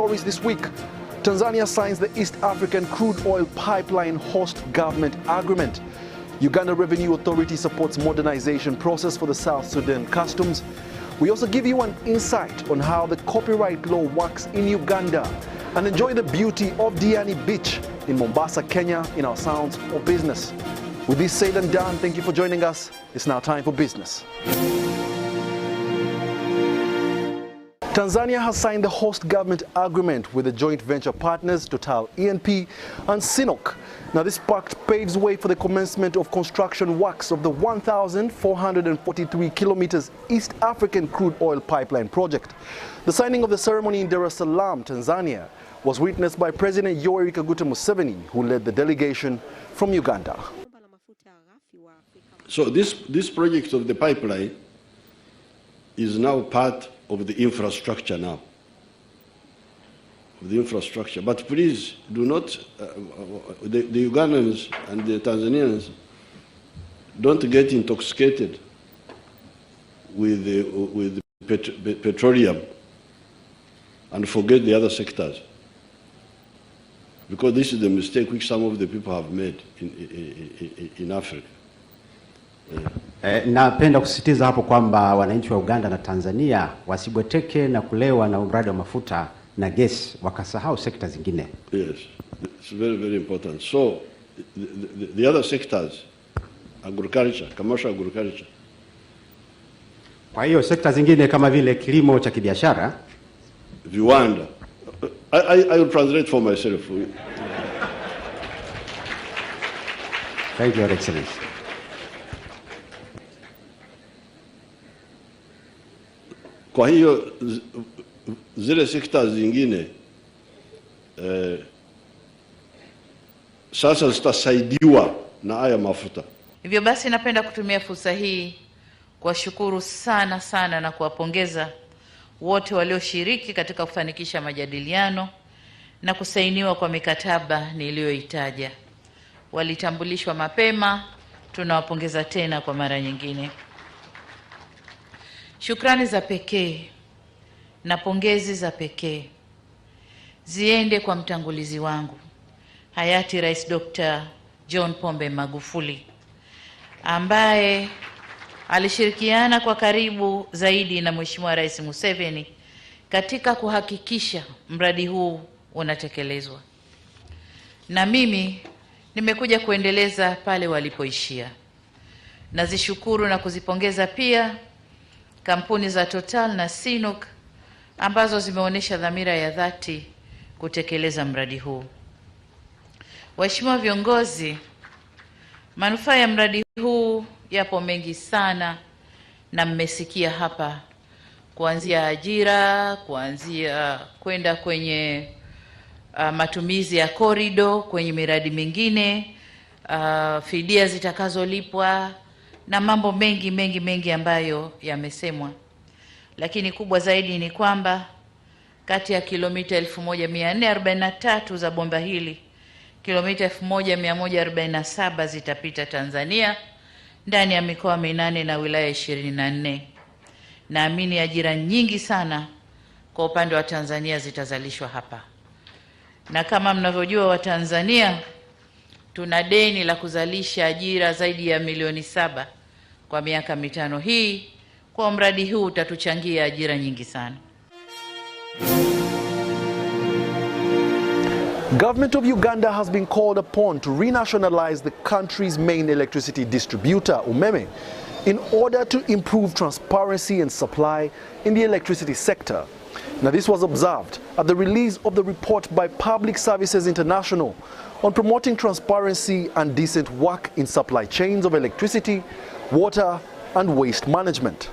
stories this week. Tanzania signs the East African Crude Oil Pipeline Host Government Agreement. Uganda Revenue Authority supports modernization process for the South Sudan Customs. We also give you an insight on how the copyright law works in Uganda. And enjoy the beauty of Diani Beach in Mombasa, Kenya in our Sounds of Business. With this said and done, thank you for joining us. It's now time for business. Tanzania has signed the host government agreement with the joint venture partners Total E&P and Sinok. Now this pact paves way for the commencement of construction works of the 1,443 kilometers East African crude oil pipeline project. The signing of the ceremony in Dar es Salaam, Tanzania, was witnessed by President Yoweri Kaguta Museveni, who led the delegation from Uganda. So this project of the pipeline is now part of the infrastructure now. But please do not, the Ugandans and the Tanzanians don't get intoxicated with petroleum and forget the other sectors. Because this is the mistake which some of the people have made in Africa. Napenda kusisitiza hapo kwamba wananchi wa Uganda na Tanzania wasibweteke na kulewa na mradi wa mafuta na gesi wakasahau sekta zingine. Yes, it's very, very important. So the other sectors, agriculture, commercial agriculture. Kwa hiyo sekta zingine kama vile kilimo cha kibiashara, viwanda. I will translate for myself. Thank you, Your Excellency. Kwa hiyo zile sekta zingine sasa zitasaidiwa na haya mafuta. Hivyo basi napenda kutumia fursa hii kuwashukuru sana na kuwapongeza wote walioshiriki katika kufanikisha majadiliano na kusainiwa kwa mikataba niliyoitaja. Walitambulishwa mapema, tunawapongeza tena kwa mara nyingine. Shukrani za pekee na pongezi za pekee ziende kwa mtangulizi wangu hayati Rais Dr. John Pombe Magufuli, ambaye alishirikiana kwa karibu zaidi na Mheshimiwa Rais Museveni katika kuhakikisha mradi huu unatekelezwa. Na mimi nimekuja kuendeleza pale walipoishia. Nazishukuru na kuzipongeza pia kampuni za Total na Sinok ambazo zimeonyesha dhamira ya dhati kutekeleza mradi huu. Waheshimiwa viongozi, manufaa ya mradi huu yapo mengi sana na mmesikia hapa, kuanzia ajira, kuanzia kwenda kwenye matumizi ya korido kwenye miradi mingine, fidia zitakazolipwa na mambo mengi ambayo yamesemwa. Lakini kubwa zaidi ni kwamba kati ya kilomita 1443 za bomba hili, kilomita 1147 zitapita Tanzania ndani ya mikoa 8 na wilaya 24. Naamini ajira nyingi sana kwa upande wa Tanzania zitazalishwa hapa. Na kama mnavyojua Watanzania tuna deni la kuzalisha ajira zaidi ya milioni 7 kwa miaka 5 hii. Kwa mradi huu utatuchangia ajira nyingi sana. Government of Uganda has been called upon to renationalize the country's main electricity distributor, Umeme, in order to improve transparency and supply in the electricity sector. Now this was observed at the release of the report by Public Services International on promoting transparency and decent work in supply chains of electricity, water and waste management.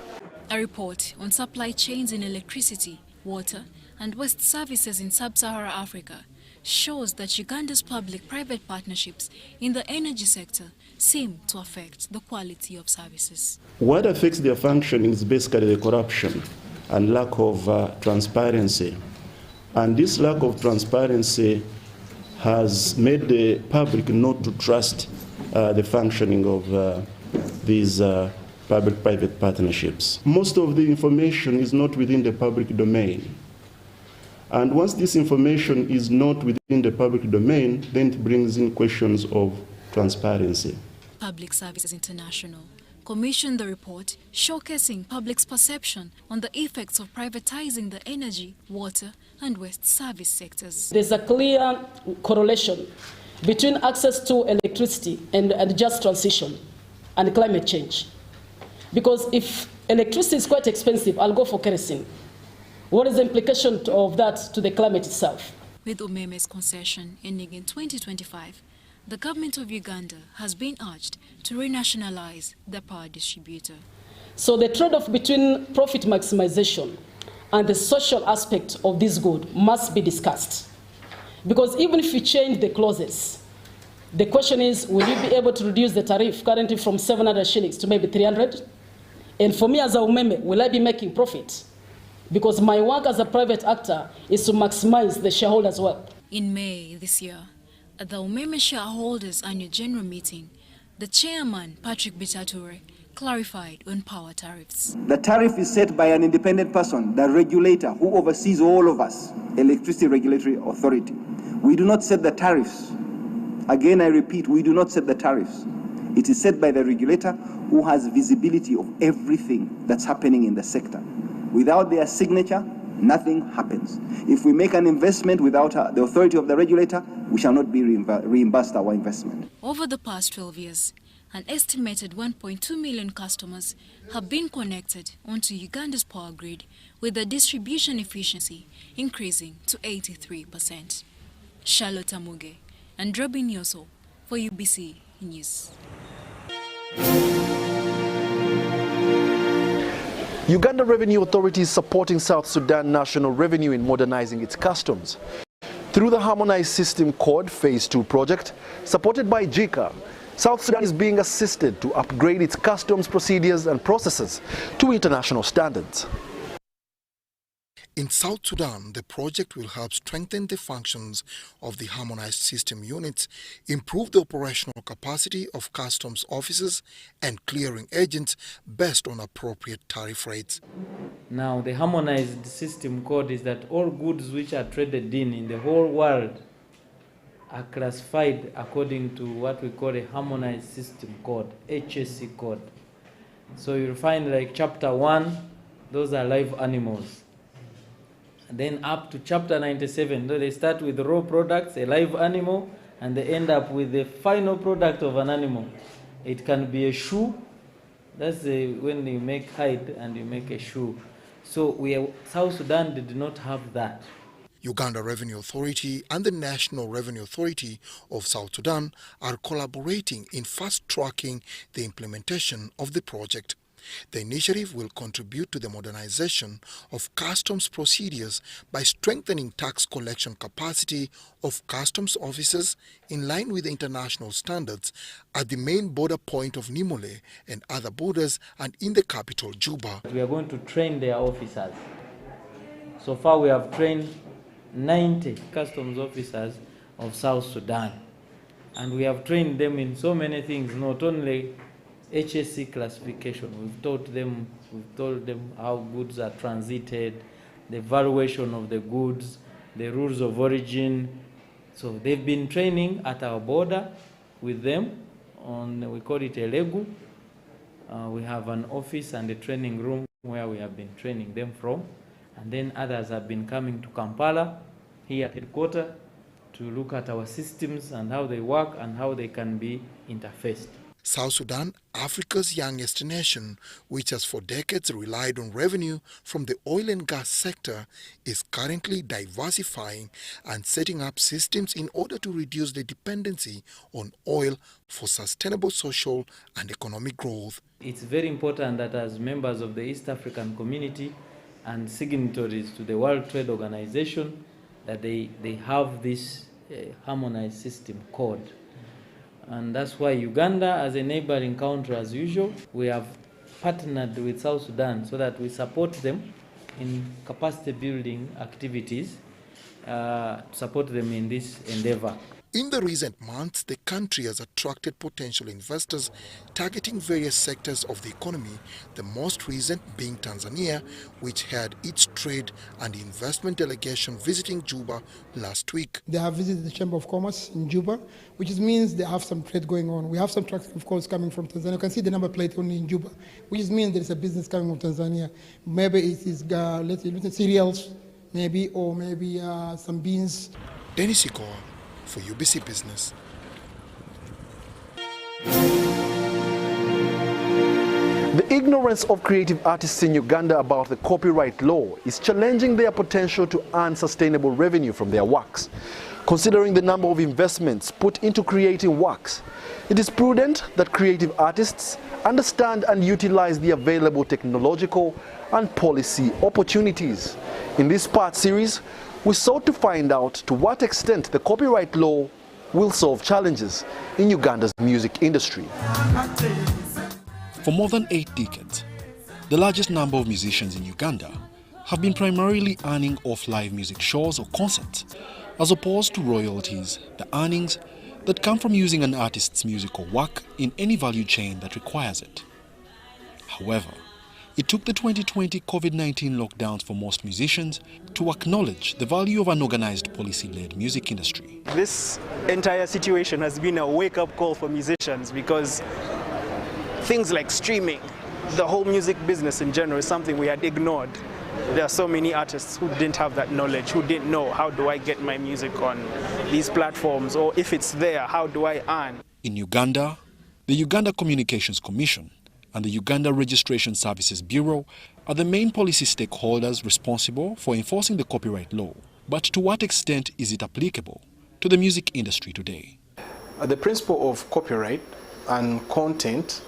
A report on supply chains in electricity, water and waste services in sub-Saharan Africa shows that Uganda's public-private partnerships in the energy sector seem to affect the quality of services. What affects their functioning is basically the corruption and lack of transparency. And this lack of transparency has made the public not to trust the functioning of these public-private partnerships. Most of the information is not within the public domain. And once this information is not within the public domain, then it brings in questions of transparency. Public Services International commissioned the report showcasing public's perception on the effects of privatizing the energy, water, and waste service sectors. There's a clear correlation between access to electricity and just transition and climate change. Because if electricity is quite expensive, I'll go for kerosene. What is the implication of that to the climate itself? With Umeme's concession ending in 2025, the government of Uganda has been urged to renationalize the power distributor. So the trade-off between profit maximization and the social aspect of this good must be discussed. Because even if you change the clauses, the question is, will you be able to reduce the tariff currently from 700 shillings to maybe 300? And for me as a Umeme, will I be making profit? Because my work as a private actor is to maximize the shareholders' wealth. In May this year, at the Umeme shareholders' annual general meeting, the chairman, Patrick Bitature, clarified on power tariffs. The tariff is set by an independent person, the regulator, who oversees all of us, Electricity Regulatory Authority. We do not set the tariffs. Again, I repeat, we do not set the tariffs. It is set by the regulator who has visibility of everything that's happening in the sector. Without their signature, nothing happens. If we make an investment without the authority of the regulator, we shall not be reimbursed our investment. Over the past 12 years, an estimated 1.2 million customers have been connected onto Uganda's power grid, with the distribution efficiency increasing to 83%. Charlotte Amuge and Robin Yoso for UBC News. Uganda Revenue Authority is supporting South Sudan National Revenue in modernizing its customs. Through the Harmonized System Code Phase 2 project, supported by JICA, South Sudan is being assisted to upgrade its customs procedures and processes to international standards. In South Sudan, the project will help strengthen the functions of the harmonized system units, improve the operational capacity of customs officers and clearing agents based on appropriate tariff rates. Now, the harmonized system code is that all goods which are traded in the whole world are classified according to what we call a harmonized system code, HSC code. So you'll find like chapter 1, those are live animals. And then up to chapter 97, so they start with raw products, a live animal, and they end up with the final product of an animal. It can be a shoe. That's when you make hide and you make a shoe. So South Sudan did not have that. Uganda Revenue Authority and the National Revenue Authority of South Sudan are collaborating in fast-tracking the implementation of the project. The initiative will contribute to the modernization of customs procedures by strengthening tax collection capacity of customs officers in line with international standards at the main border point of Nimole and other borders and in the capital, Juba. We are going to train their officers. So far we have trained 90 customs officers of South Sudan. And we have trained them in so many things, not only HSC classification. We've told them how goods are transited, the valuation of the goods, the rules of origin. So they've been training at our border with them on, we call it a legu. We have an office and a training room where we have been training them from. And then others have been coming to Kampala, here at headquarters, to look at our systems and how they work and how they can be interfaced. South Sudan, Africa's youngest nation, which has for decades relied on revenue from the oil and gas sector, is currently diversifying and setting up systems in order to reduce the dependency on oil for sustainable social and economic growth. It's very important that as members of the East African community and signatories to the World Trade Organization, that they have this harmonized system code. And that's why Uganda, as a neighboring country as usual, we have partnered with South Sudan so that we support them in capacity building activities, to support them in this endeavor. In the recent months, the country has attracted potential investors targeting various sectors of the economy, the most recent being Tanzania, which had its trade and investment delegation visiting Juba last week. They have visited the Chamber of Commerce in Juba, which means they have some trade going on. We have some trucks, of course, coming from Tanzania. You can see the number plate only in Juba, which means there is a business coming from Tanzania. Maybe it is, let's say, cereals, maybe, or maybe some beans. Dennis Ikoa for UBC Business. The ignorance of creative artists in Uganda about the copyright law is challenging their potential to earn sustainable revenue from their works. Considering the number of investments put into creating works, it is prudent that creative artists understand and utilize the available technological and policy opportunities. In this part series, we sought to find out to what extent the copyright law will solve challenges in Uganda's music industry. For more than 8 decades, the largest number of musicians in Uganda have been primarily earning off live music shows or concerts, as opposed to royalties, the earnings that come from using an artist's musical work in any value chain that requires it. However, it took the 2020 COVID-19 lockdowns for most musicians to acknowledge the value of an organized policy-led music industry. This entire situation has been a wake-up call for musicians because things like streaming, the whole music business in general, is something we had ignored. There are so many artists who didn't have that knowledge, who didn't know, how do I get my music on these platforms, or if it's there, how do I earn? In Uganda, the Uganda Communications Commission and the Uganda Registration Services Bureau are the main policy stakeholders responsible for enforcing the copyright law. But to what extent is it applicable to the music industry today? The principle of copyright and content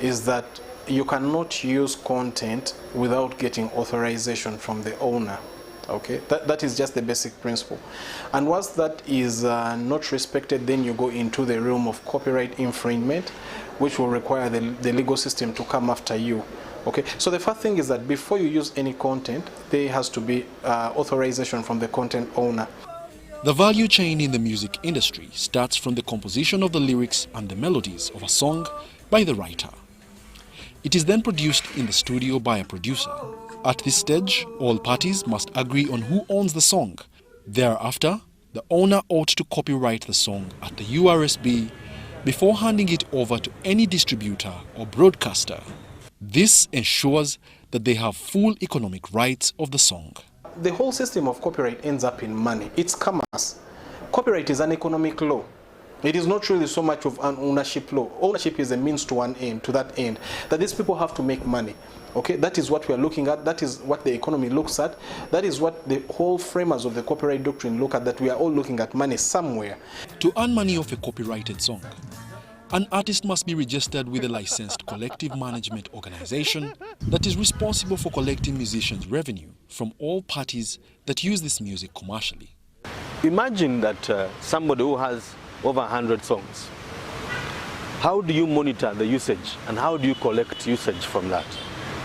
is that you cannot use content without getting authorization from the owner. Okay, that is just the basic principle. And once that is not respected, then you go into the realm of copyright infringement, which will require the legal system to come after you. Okay, so the first thing is that before you use any content, there has to be authorization from the content owner. The value chain in the music industry starts from the composition of the lyrics and the melodies of a song by the writer. It is then produced in the studio by a producer. At this stage, all parties must agree on who owns the song. Thereafter, the owner ought to copyright the song at the URSB before handing it over to any distributor or broadcaster. This ensures that they have full economic rights of the song. The whole system of copyright ends up in money. It's commerce. Copyright is an economic law. It is not really so much of an ownership law. Ownership is a means to an end, to that end, that these people have to make money. Okay, that is what we are looking at. That is what the economy looks at. That is what the whole framers of the copyright doctrine look at, that we are all looking at money somewhere. To earn money off a copyrighted song, an artist must be registered with a licensed collective management organization that is responsible for collecting musicians' revenue from all parties that use this music commercially. Imagine that somebody who has over 100 songs. How do you monitor the usage and how do you collect usage from that?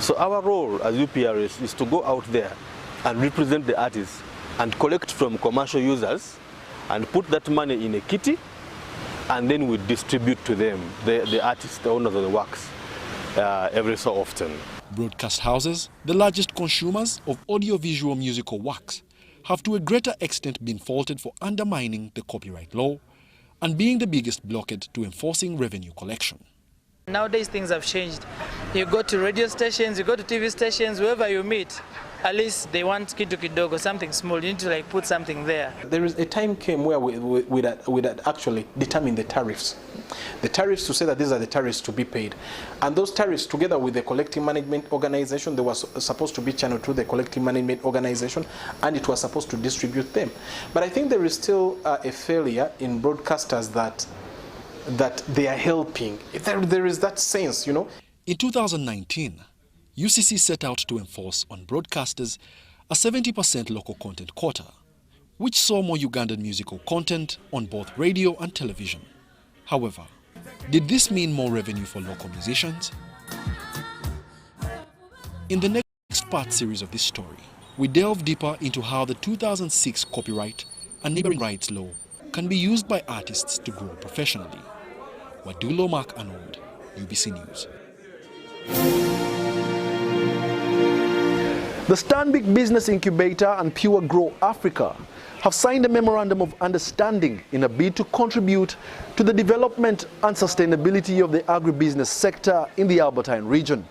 So our role as UPRS is to go out there and represent the artists and collect from commercial users and put that money in a kitty, and then we distribute to them, the artists, the owners of the works, every so often. Broadcast houses, the largest consumers of audiovisual musical works, have to a greater extent been faulted for undermining the copyright law and being the biggest blockade to enforcing revenue collection. Nowadays things have changed. You go to radio stations, you go to TV stations, wherever you meet, at least they want kitu kidogo, something small. You need to like put something there. There is a time came where we'd actually determine the tariffs. The tariffs to say that these are the tariffs to be paid. And those tariffs, together with the collective management organization, they were supposed to be channeled through the collective management organization, and it was supposed to distribute them. But I think there is still a failure in broadcasters that they are helping. There is that sense, you know. In 2019, UCC set out to enforce on broadcasters a 70% local content quota, which saw more Ugandan musical content on both radio and television. However, did this mean more revenue for local musicians? In the next part series of this story, we delve deeper into how the 2006 copyright and neighboring rights law can be used by artists to grow professionally. Wadulo Mark Arnold, UBC News. The Stanbic Business Incubator and Pure Grow Africa have signed a memorandum of understanding in a bid to contribute to the development and sustainability of the agribusiness sector in the Albertine region.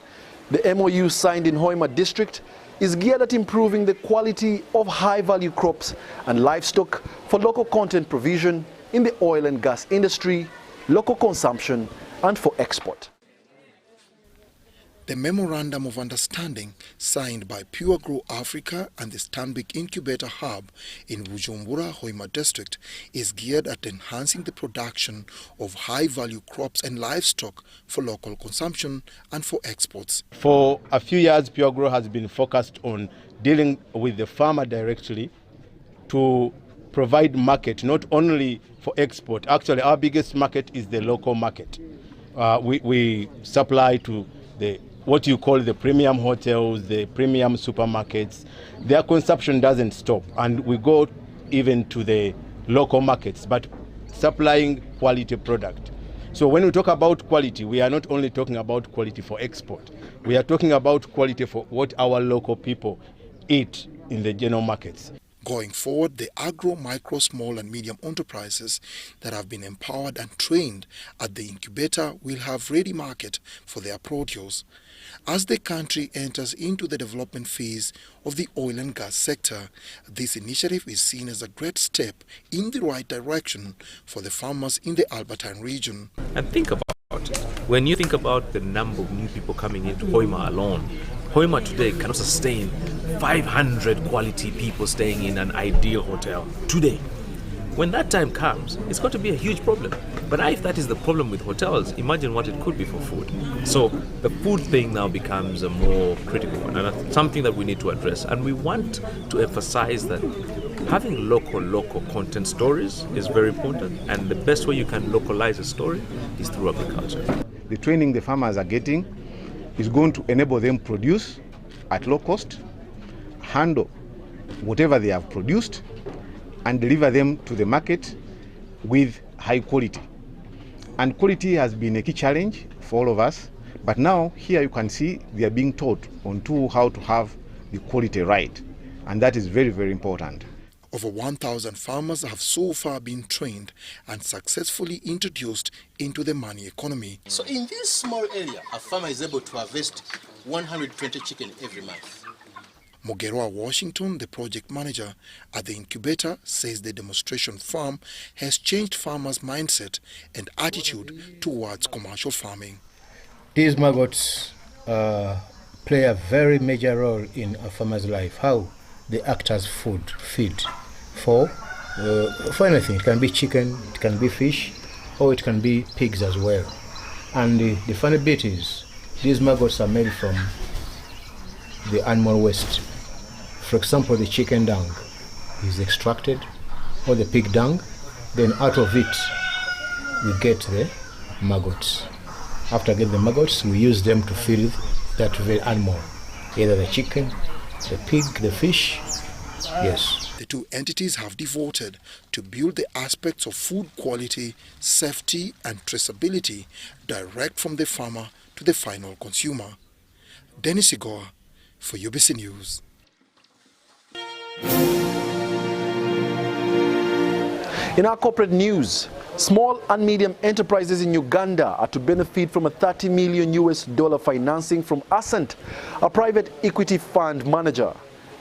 The MOU signed in Hoima District is geared at improving the quality of high-value crops and livestock for local content provision in the oil and gas industry, local consumption, and for export. The Memorandum of Understanding signed by Pure Grow Africa and the Stanbic Incubator Hub in Bujumbura, Hoima District is geared at enhancing the production of high-value crops and livestock for local consumption and for exports. For a few years, Pure Grow has been focused on dealing with the farmer directly to provide market, not only for export. Actually, our biggest market is the local market. We supply to what you call the premium hotels, the premium supermarkets. Their consumption doesn't stop, and we go even to the local markets, but supplying quality product. So when we talk about quality, we are not only talking about quality for export. We are talking about quality for what our local people eat in the general markets. Going forward, the agro, micro, small and medium enterprises that have been empowered and trained at the incubator will have ready market for their produce. As the country enters into the development phase of the oil and gas sector, this initiative is seen as a great step in the right direction for the farmers in the Albertine region. And think about it. When you think about the number of new people coming into Hoima alone, Hoima today cannot sustain 500 quality people staying in an ideal hotel today. When that time comes, it's going to be a huge problem. But if that is the problem with hotels, imagine what it could be for food. So the food thing now becomes a more critical one, and that's something that we need to address. And we want to emphasize that having local content stories is very important, and the best way you can localize a story is through agriculture. The training the farmers are getting is going to enable them produce at low cost, handle whatever they have produced, and deliver them to the market with high quality. And quality has been a key challenge for all of us, but now here you can see they are being taught on how to have the quality right, and that is very, very important. Over 1,000 farmers have so far been trained and successfully introduced into the money economy. So in this small area, a farmer is able to harvest 120 chicken every month. Mogeroa Washington, the project manager at the incubator, says the demonstration farm has changed farmers' mindset and attitude towards commercial farming. These maggots play a very major role in a farmer's life. How they act as feed for anything. It can be chicken, it can be fish, or it can be pigs as well. And the funny bit is, these maggots are made from the animal waste. For example, the chicken dung is extracted, or the pig dung, then out of it we get the maggots. After getting the maggots, we use them to feed that very animal, either the chicken, the pig, the fish. Yes. The two entities have devoted to build the aspects of food quality, safety and traceability direct from the farmer to the final consumer. Dennis Igoa for UBC News. In our corporate news, small and medium enterprises in Uganda are to benefit from a $30 million financing from Ascent, a private equity fund manager.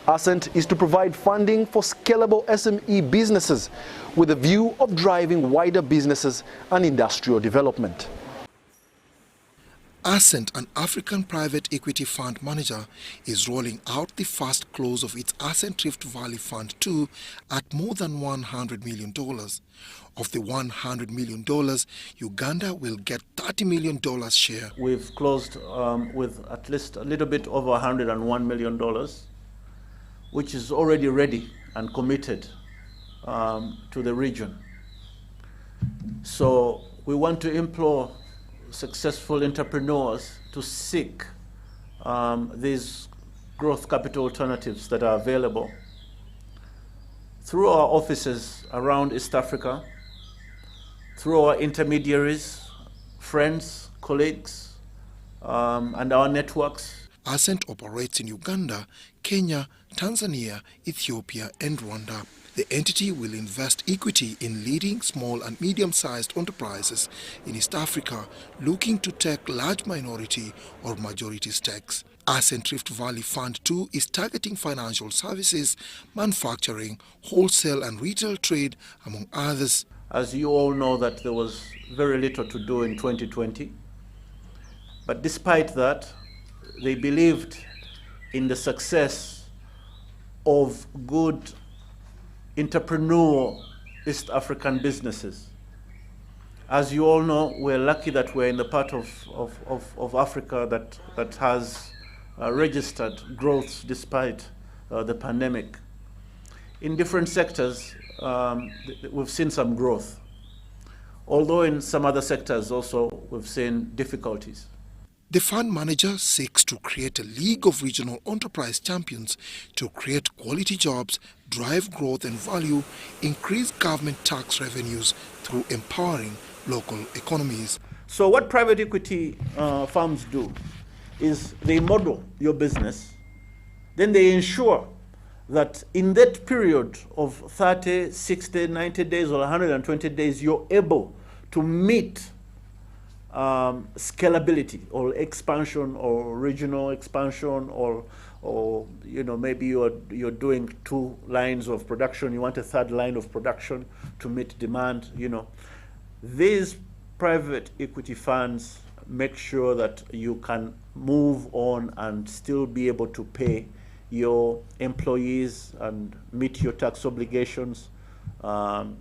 Ascent is to provide funding for scalable SME businesses with a view of driving wider businesses and industrial development. Ascent, an African private equity fund manager, is rolling out the first close of its Ascent Rift Valley Fund 2 at more than $100 million. Of the $100 million, Uganda will get $30 million share. We've closed with at least a little bit over $101 million, which is already ready and committed to the region. So we want to implore successful entrepreneurs to seek these growth capital alternatives that are available through our offices around East Africa through our intermediaries, friends, colleagues, and our networks. Ascent operates in Uganda, Kenya, Tanzania, Ethiopia and Rwanda. The entity will invest equity in leading small and medium-sized enterprises in East Africa looking to take large minority or majority stakes. Ascent Rift Valley Fund 2 is targeting financial services, manufacturing, wholesale and retail trade, among others. As you all know, that there was very little to do in 2020. But despite that, they believed in the success of good entrepreneurial East African businesses. As you all know, we're lucky that we're in the part of Africa that has registered growth despite the pandemic. In different sectors, we've seen some growth, although in some other sectors also we've seen difficulties. The fund manager seeks to create a league of regional enterprise champions to create quality jobs, drive growth and value, increase government tax revenues through empowering local economies. So what private equity firms do is they model your business, then they ensure that in that period of 30, 60, 90 days or 120 days, you're able to meet scalability or expansion or regional expansion, or maybe you're doing 2 lines of production, you want a 3rd line of production to meet demand. These private equity funds make sure that you can move on and still be able to pay your employees and meet your tax obligations,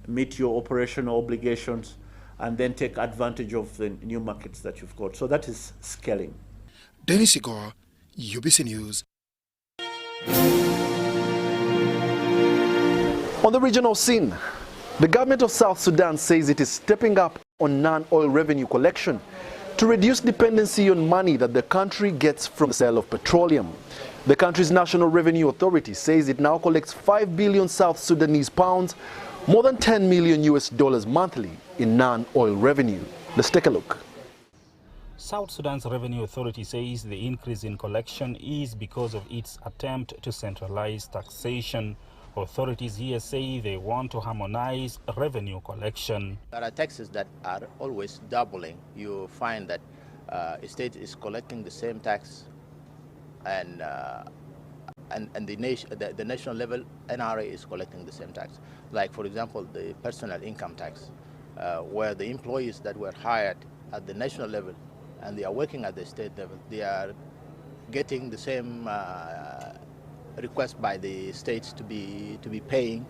meet your operational obligations, and then take advantage of the new markets that you've got. So that is scaling. Dennis Igor, UBC News. On the regional scene, the government of South Sudan says it is stepping up on non-oil revenue collection to reduce dependency on money that the country gets from the sale of petroleum. The country's National Revenue Authority says it now collects 5 billion South Sudanese pounds, more than $10 million monthly in non-oil revenue. Let's take a look. South Sudan's Revenue Authority says the increase in collection is because of its attempt to centralize taxation. Authorities here say they want to harmonize revenue collection. There are taxes that are always doubling. You find that a state is collecting the same tax and the national level NRA is collecting the same tax. Like, for example, the personal income tax, where the employees that were hired at the national level and they are working at the state level, they are getting the same request by the states to be paying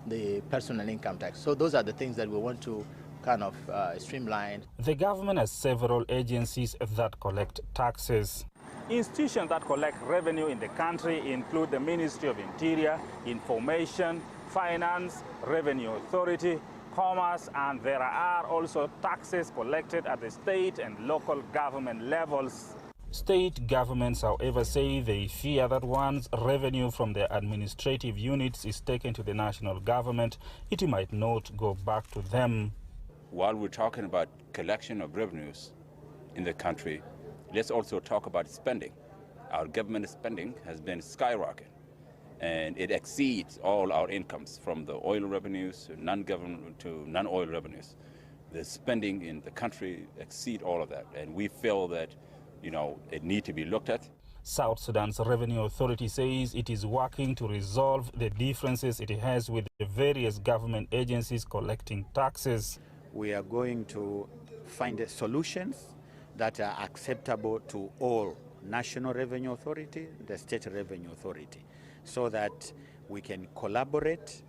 the personal income tax. So those are the things that we want to kind of streamline. The government has several agencies that collect taxes. Institutions that collect revenue in the country include the Ministry of Interior, Information, Finance, Revenue Authority, Commerce, and there are also taxes collected at the state and local government levels. State governments, however, say they fear that once revenue from their administrative units is taken to the national government, it might not go back to them. While we're talking about collection of revenues in the country, let's also talk about spending. Our government spending has been skyrocketing, and it exceeds all our incomes, from the oil revenues to non-government to non-oil revenues. The spending in the country exceeds all of that, and we feel that it needs to be looked at. South Sudan's Revenue Authority says it is working to resolve the differences it has with the various government agencies collecting taxes. We are going to find solutions that are acceptable to all National Revenue Authority, the State Revenue Authority, so that we can collaborate,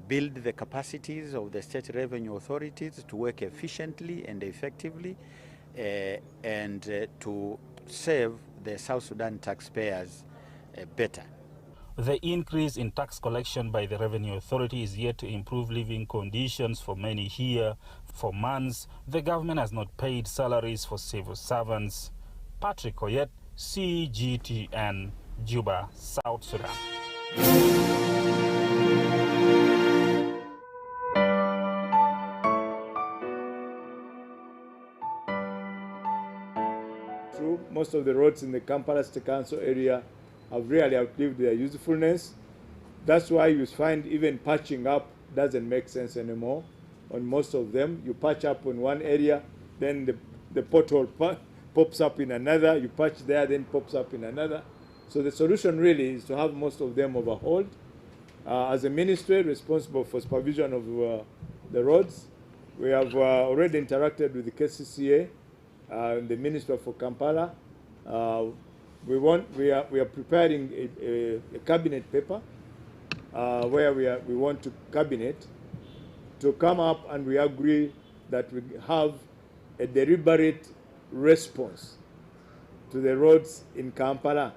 build the capacities of the State Revenue Authorities to work efficiently and effectively, and to serve the South Sudan taxpayers better. The increase in tax collection by the Revenue Authority is yet to improve living conditions for many here. For months, the government has not paid salaries for civil servants. Patrick Oyet, CGTN, Juba, South Sudan. most of the roads in the Kampala City Council area have really outlived their usefulness. That's why you find even patching up doesn't make sense anymore on most of them. You patch up in one area, then the pothole pops up in another, you patch there, then pops up in another. So the solution really is to have most of them overhauled. As a ministry responsible for supervision of the roads, we have already interacted with the KCCA and the Minister for Kampala. We are preparing a cabinet paper where we want to cabinet to come up and we agree that we have a deliberate response to the roads in Kampala.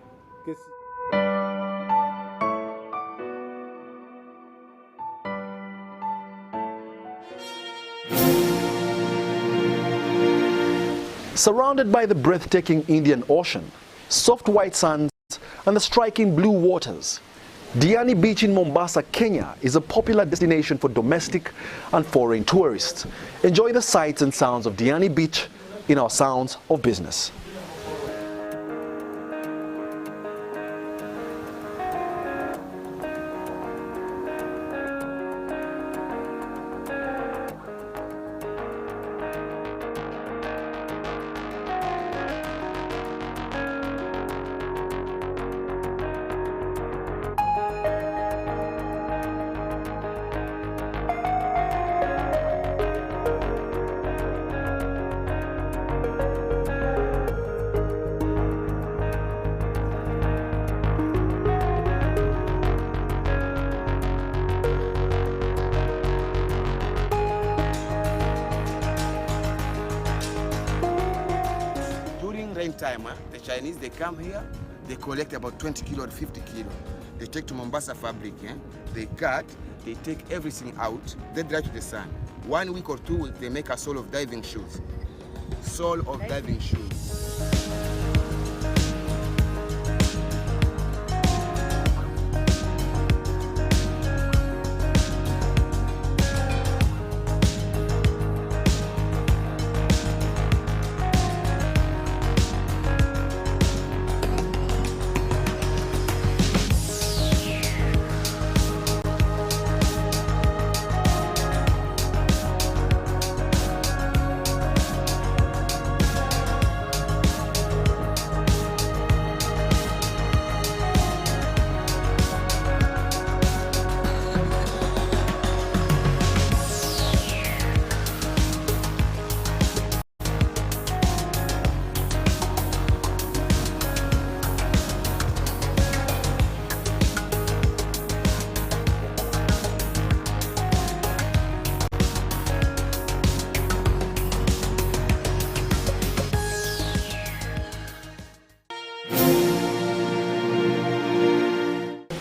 Surrounded by the breathtaking Indian Ocean, soft white sands, and the striking blue waters, Diani Beach in Mombasa, Kenya is a popular destination for domestic and foreign tourists. Enjoy the sights and sounds of Diani Beach in our Sounds of Business. Time, the Chinese, they come here, they collect about 20 kilo or 50 kilo. They take to Mombasa fabric, they cut, they take everything out, they dry to the sun. 1 week or 2 weeks, they make a sole of diving shoes. Sole of diving shoes.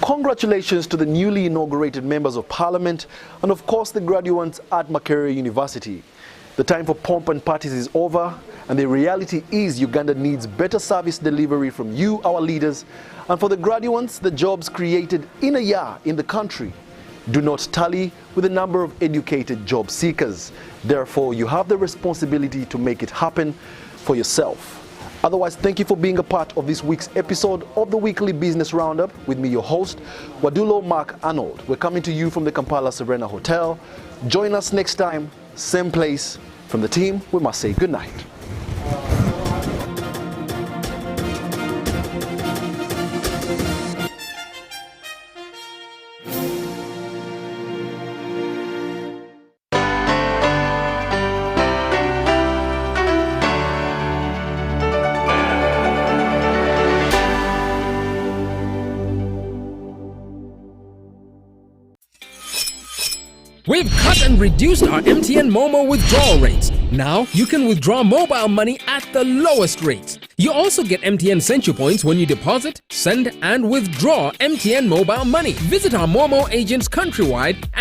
Congratulations to the newly inaugurated members of Parliament and of course the graduates at Makerere University. The time for pomp and parties is over, and the reality is Uganda needs better service delivery from you, our leaders, and for the graduates, the jobs created in a year in the country do not tally with the number of educated job seekers. Therefore, you have the responsibility to make it happen for yourself. Otherwise, thank you for being a part of this week's episode of the Weekly Business Roundup with me, your host, Wadulo Mark Arnold. We're coming to you from the Kampala Serena Hotel. Join us next time, same place. From the team, we must say good night. We've cut and reduced our MTN Momo withdrawal rates. Now you can withdraw mobile money at the lowest rates. You also get MTN Central Points when you deposit, send, and withdraw MTN mobile money. Visit our Momo agents countrywide and